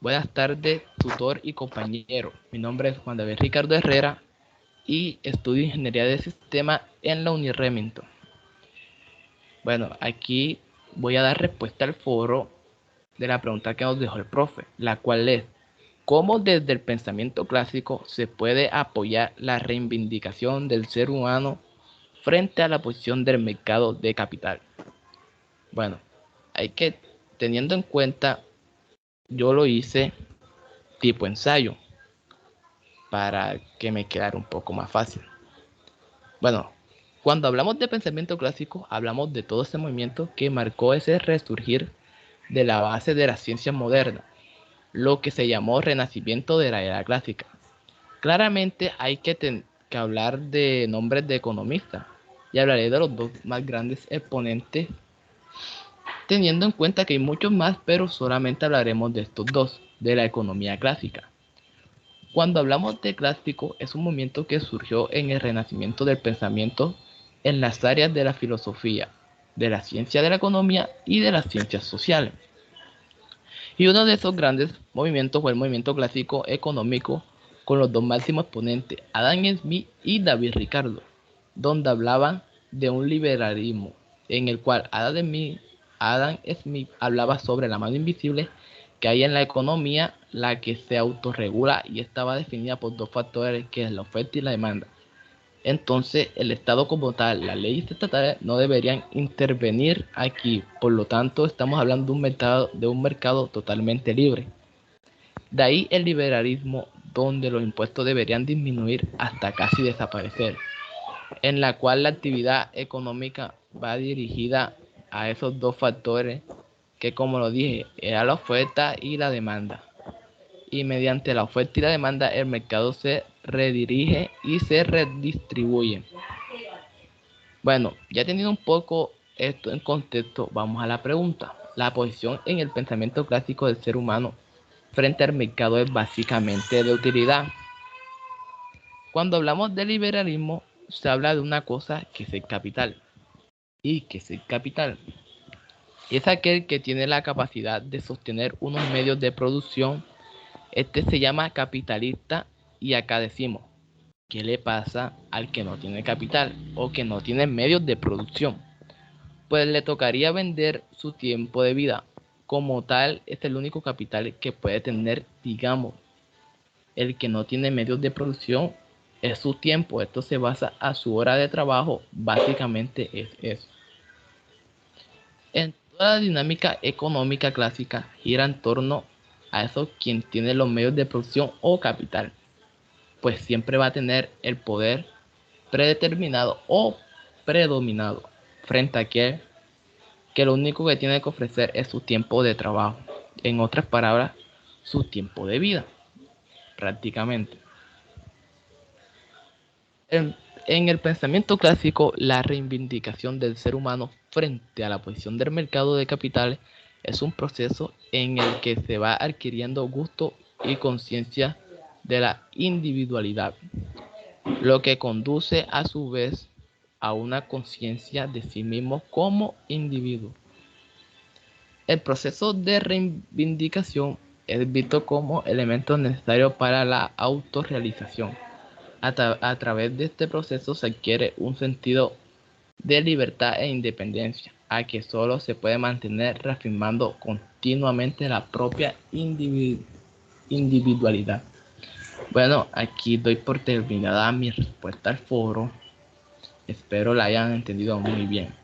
Buenas tardes, tutor y compañero. Mi nombre es Juan David Ricardo Herrera y estudio Ingeniería de Sistemas en la Uniremington. Bueno, aquí voy a dar respuesta al foro de la pregunta que nos dejó el profe, la cual es: ¿cómo desde el pensamiento clásico se puede apoyar la reivindicación del ser humano frente a la posición del mercado de capital? Bueno, teniendo en cuenta, yo lo hice tipo ensayo para que me quedara un poco más fácil. Bueno, cuando hablamos de pensamiento clásico, hablamos de todo ese movimiento que marcó ese resurgir de la base de la ciencia moderna, lo que se llamó renacimiento de la era clásica. Claramente hay que hablar de nombres de economistas, y hablaré de los dos más grandes exponentes, teniendo en cuenta que hay muchos más, pero solamente hablaremos de estos dos, de la economía clásica. Cuando hablamos de clásico, es un movimiento que surgió en el renacimiento del pensamiento en las áreas de la filosofía, de la ciencia de la economía y de las ciencias sociales. Y uno de esos grandes movimientos fue el movimiento clásico económico, con los dos máximos exponentes, Adam Smith y David Ricardo, donde hablaban de un liberalismo en el cual Adam Smith hablaba sobre la mano invisible que hay en la economía, la que se autorregula y estaba definida por dos factores, que es la oferta y la demanda. Entonces el Estado como tal, las leyes estatales no deberían intervenir aquí. Por lo tanto, estamos hablando de un mercado totalmente libre. De ahí el liberalismo, donde los impuestos deberían disminuir hasta casi desaparecer, en la cual la actividad económica va dirigida a esos dos factores que, como lo dije, era la oferta y la demanda. Y mediante la oferta y la demanda el mercado se redirige y se redistribuye. Bueno, ya teniendo un poco esto en contexto, vamos a la pregunta. La posición en el pensamiento clásico del ser humano frente al mercado es básicamente de utilidad. Cuando hablamos de liberalismo, se habla de una cosa que es el capital. ¿Y qué es el capital? Es aquel que tiene la capacidad de sostener unos medios de producción. Este se llama capitalista, y acá decimos, ¿qué le pasa al que no tiene capital o que no tiene medios de producción? Pues le tocaría vender su tiempo de vida. Como tal, es el único capital que puede tener, digamos. El que no tiene medios de producción es su tiempo. Esto se basa a su hora de trabajo. Básicamente es eso. En toda la dinámica económica clásica gira en torno a eso quien tiene los medios de producción o capital, pues siempre va a tener el poder predeterminado o predominado frente a aquel que lo único que tiene que ofrecer es su tiempo de trabajo. En otras palabras, su tiempo de vida, prácticamente. En el pensamiento clásico, la reivindicación del ser humano frente a la posición del mercado de capitales es un proceso en el que se va adquiriendo gusto y conciencia de la individualidad, lo que conduce a su vez a una conciencia de sí mismo como individuo. El proceso de reivindicación es visto como elemento necesario para la autorrealización. A través de este proceso se adquiere un sentido de libertad e independencia, a que solo se puede mantener reafirmando continuamente la propia individualidad. Bueno, aquí doy por terminada mi respuesta al foro. Espero la hayan entendido muy bien.